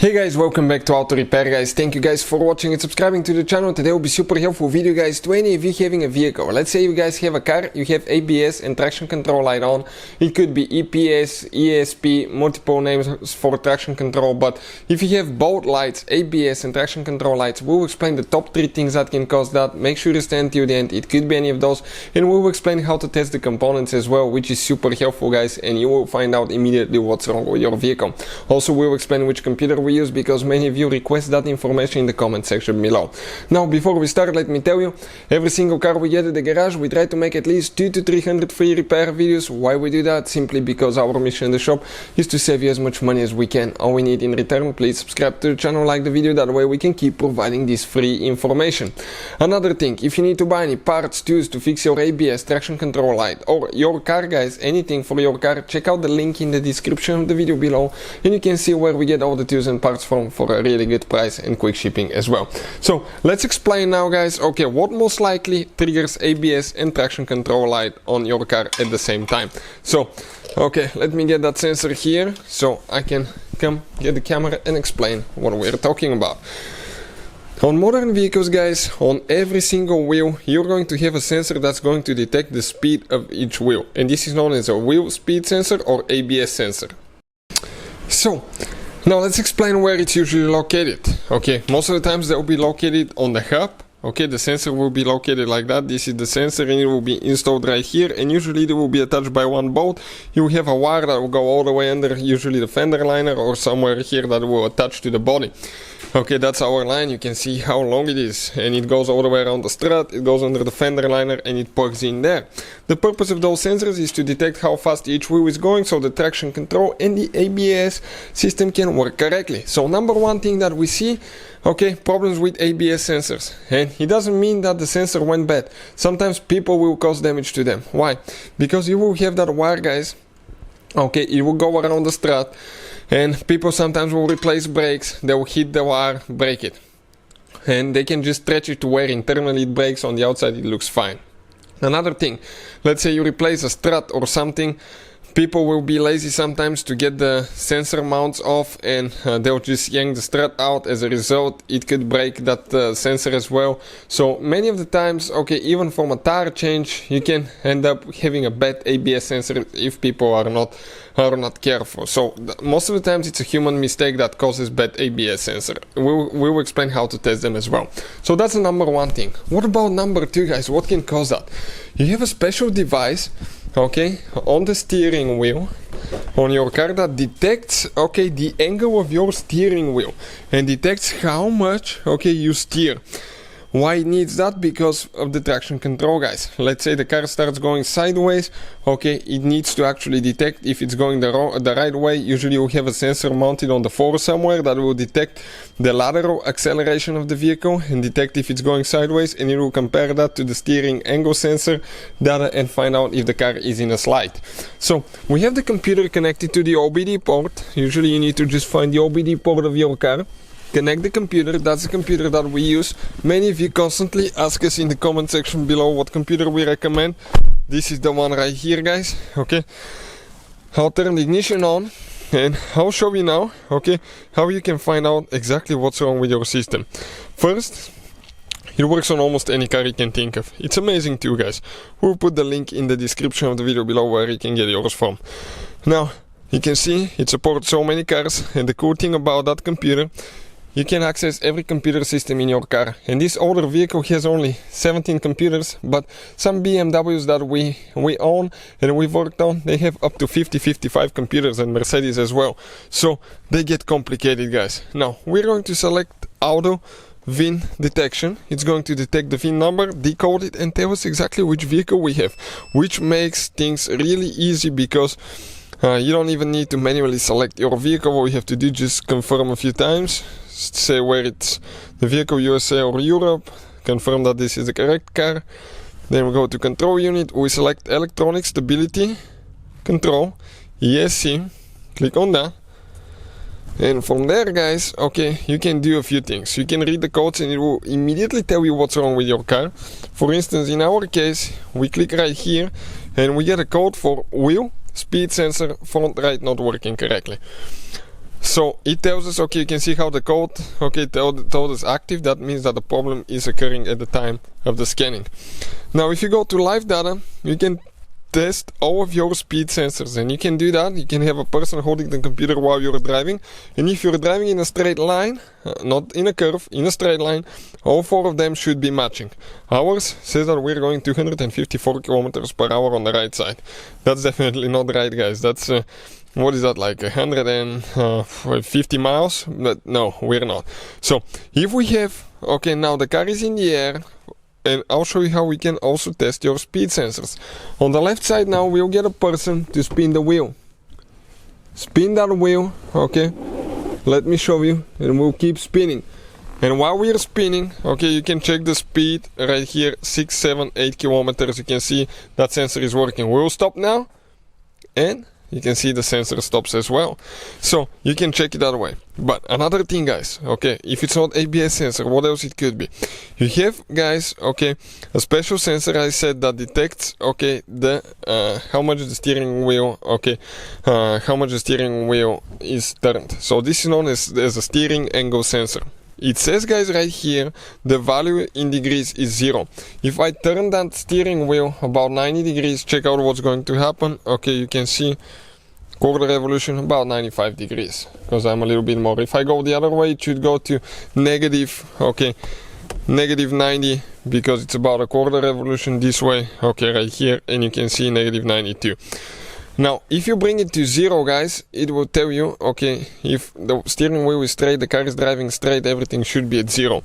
Hey guys, welcome back to Auto Repair guys. Thank you guys for watching and subscribing to the channel. Today will be super helpful video guys to any of you having a vehicle. Let's say you guys have a car, you have ABS and traction control light on. It could be EPS, ESP, multiple names for traction control, but if you have both lights, ABS and traction control lights, we'll explain the top 3 things that can cause that. Make sure you stay until the end, it could be any of those, and we will explain how to test the components as well, which is super helpful guys, and you will find out immediately what's wrong with your vehicle. Also, we will explain which computer we use because many of you request that information in the comment section below. Now, before we start, let me tell you, every single car we get at the garage, we try to make at least 200 to 300 free repair videos. Why we do that? Simply because our mission in the shop is to save you as much money as we can. All we need in return, please subscribe to the channel, like the video, that way we can keep providing this free information. Another thing, if you need to buy any parts, tools to fix your ABS, traction control light, or your car guys, anything for your car, check out the link in the description of the video below, and you can see where we get all the tools and parts from for a really good price and quick shipping as well. So let's explain now guys, okay, what most likely triggers ABS and traction control light on your car at the same time. So okay, let me get that sensor here so I can come get the camera and explain what we're talking about. On modern vehicles guys, on every single wheel you're going to have a sensor that's going to detect the speed of each wheel, and this is known as a wheel speed sensor or ABS sensor. So now let's explain where it's usually located. Okay, most of the times they will be located on the hub. Okay, the sensor will be located like that. This is the sensor and it will be installed right here, and usually they will be attached by one bolt. You have a wire that will go all the way under, usually the fender liner or somewhere here, that will attach to the body. Okay, that's our line. You can see how long it is, and it goes all the way around the strut, it goes under the fender liner and it plugs in there. The purpose of those sensors is to detect how fast each wheel is going so the traction control and the ABS system can work correctly. So number one thing that we see, okay, problems with ABS sensors, and it doesn't mean that the sensor went bad. Sometimes people will cause damage to them. Why? Because you will have that wire guys, okay, it will go around the strut, and people sometimes will replace brakes, they will hit the wire, break it, and they can just stretch it to where internally it breaks, on the outside it looks fine. Another thing, let's say you replace a strut or something, people will be lazy sometimes to get the sensor mounts off, and they'll just yank the strut out. As a result, it could break that sensor as well. So many of the times, okay, even from a tire change, you can end up having a bad ABS sensor if people are not careful. So most of the times it's a human mistake that causes bad ABS sensor. We will explain how to test them as well. So that's the number one thing. What about number two guys? What can cause that? You have a special device, okay, on the steering wheel on your car that detects, okay, the angle of your steering wheel and detects how much, okay, you steer. Why it needs that? Because of the traction control guys. Let's say the car starts going sideways, okay, it needs to actually detect if it's going the right way. Usually you have a sensor mounted on the floor somewhere that will detect the lateral acceleration of the vehicle and detect if it's going sideways, and it will compare that to the steering angle sensor data and find out if the car is in a slide. So we have the computer connected to the OBD port. Usually you need to just find the OBD port of your car, connect the computer. That's the computer that we use. Many of you constantly ask us in the comment section below what computer we recommend. This is the one right here guys. Okay, I'll turn the ignition on and I'll show you now, okay, how you can find out exactly what's wrong with your system. First, it works on almost any car you can think of. It's amazing too guys. We'll put the link in the description of the video below where you can get yours from. Now you can see it supports so many cars, and the cool thing about that computer, you can access every computer system in your car. And this older vehicle has only 17 computers, but some BMWs that we own and we've worked on, they have up to 50-55 computers, and Mercedes as well. So they get complicated guys. Now we're going to select auto VIN detection. It's going to detect the VIN number, decode it, and tell us exactly which vehicle we have, which makes things really easy because you don't even need to manually select your vehicle. All you have to do is just confirm a few times, say where it's the vehicle, USA or Europe, confirm that this is the correct car. Then we go to control unit, we select electronic stability control, ESC, click on that, and from there guys, okay, you can do a few things. You can read the codes and it will immediately tell you what's wrong with your car. For instance, in our case, we click right here and we get a code for wheel speed sensor front right not working correctly. So it tells us, okay, you can see how the code, okay, told us active. That means that the problem is occurring at the time of the scanning. Now if you go to live data, you can test all of your speed sensors, and you can do that. You can have a person holding the computer while you're driving, and if you're driving in a straight line, not in a curve, in a straight line, all 4 of them should be matching. Ours says that we're going 254 kilometers per hour on the right side. That's definitely not right, guys. That's what is that, like 150 miles? But no, we're not. So if we have, okay, now the car is in the air, and I'll show you how we can also test your speed sensors. On the left side now, we'll get a person to spin the wheel. Spin that wheel, okay? Let me show you, and we'll keep spinning. And while we're spinning, okay, you can check the speed right here, 6, 7, 8 kilometers. You can see that sensor is working. We'll stop now, and you can see the sensor stops as well. So you can check it that way. But another thing, guys, okay, if it's not ABS sensor, what else it could be? You have, guys, okay, a special sensor, I said, that detects, okay, the how much the steering wheel, okay, how much the steering wheel is turned. So this is known as a steering angle sensor. It says, guys, right here, the value in degrees is 0. If I turn that steering wheel about 90 degrees, check out what's going to happen. Okay, you can see quarter revolution about 95 degrees, because I'm a little bit more. If I go the other way, it should go to negative, okay, negative 90, because it's about a quarter revolution this way, okay, right here, and you can see negative 92. Now, if you bring it to 0, guys, it will tell you, okay, if the steering wheel is straight, the car is driving straight, everything should be at 0.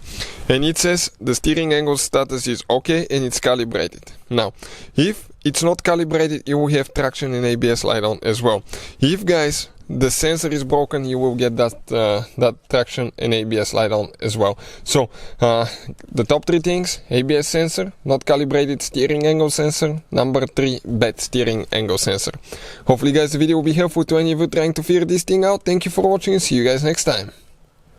And it says the steering angle status is okay and it's calibrated. Now, if it's not calibrated, you will have traction and ABS light on as well. If, guys, the sensor is broken, you will get that traction and ABS light on as well. So the top 3 things: ABS sensor, not calibrated steering angle sensor, number 3, bad steering angle sensor. Hopefully, guys, the video will be helpful to any of you trying to figure this thing out. Thank you for watching and see you guys next time.